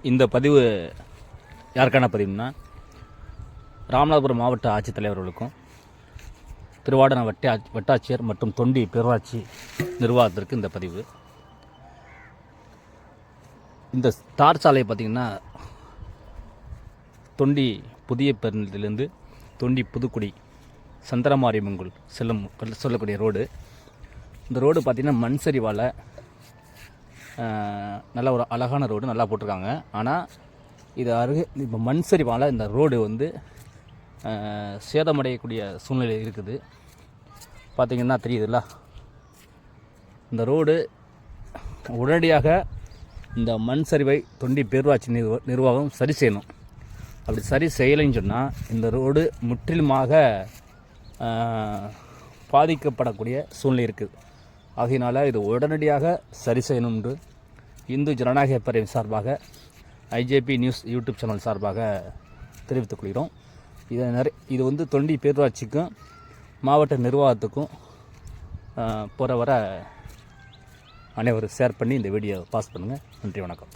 இந்த பதிவு யாருக்கான பதிவுனா ராமநாதபுரம் மாவட்ட ஆட்சித்தலைவர்களுக்கும் திருவாடன வட்டாட்சியர் மற்றும் தொண்டி பேரூராட்சி நிர்வாகத்திற்கு இந்த பதிவு. இந்த தார் சாலை பார்த்திங்கன்னா தொண்டி புதிய பேருந்திலிருந்து தொண்டி புதுக்குடி சந்திரமாரியம்மன் சொல்லக்கூடிய ரோடு. இந்த ரோடு பார்த்திங்கன்னா மண் சரிவால் நல்ல ஒரு அழகான ரோடு, நல்லா போட்டிருக்காங்க. ஆனால் இது இப்போ மண் சரிவால் இந்த ரோடு சேதமடையக்கூடிய சூழ்நிலை இருக்குது. பார்த்திங்கன்னா தெரியுதுல்ல, இந்த ரோடு உடனடியாக இந்த மண் சரிவை தொண்டி பேரூராட்சி நிர்வாகம் சரி செய்யணும். அப்படி சரி செய்யலைன்னு சொன்னால் இந்த ரோடு முற்றிலுமாக பாதிக்கப்படக்கூடிய சூழ்நிலை இருக்குது. ஆகையினால் இது உடனடியாக சரி செய்யணும் என்று இந்து ஜனநாயக பேரவை சார்பாக ஐஜேபி நியூஸ் யூடியூப் சேனல் சார்பாக தெரிவித்துக் கொள்கிறோம். இது தொண்டி பேரூராட்சிக்கும் மாவட்ட நிர்வாகத்துக்கும் போகிற வர அனைவரும் ஷேர் பண்ணி இந்த வீடியோ பாஸ் பண்ணுங்கள். நன்றி, வணக்கம்.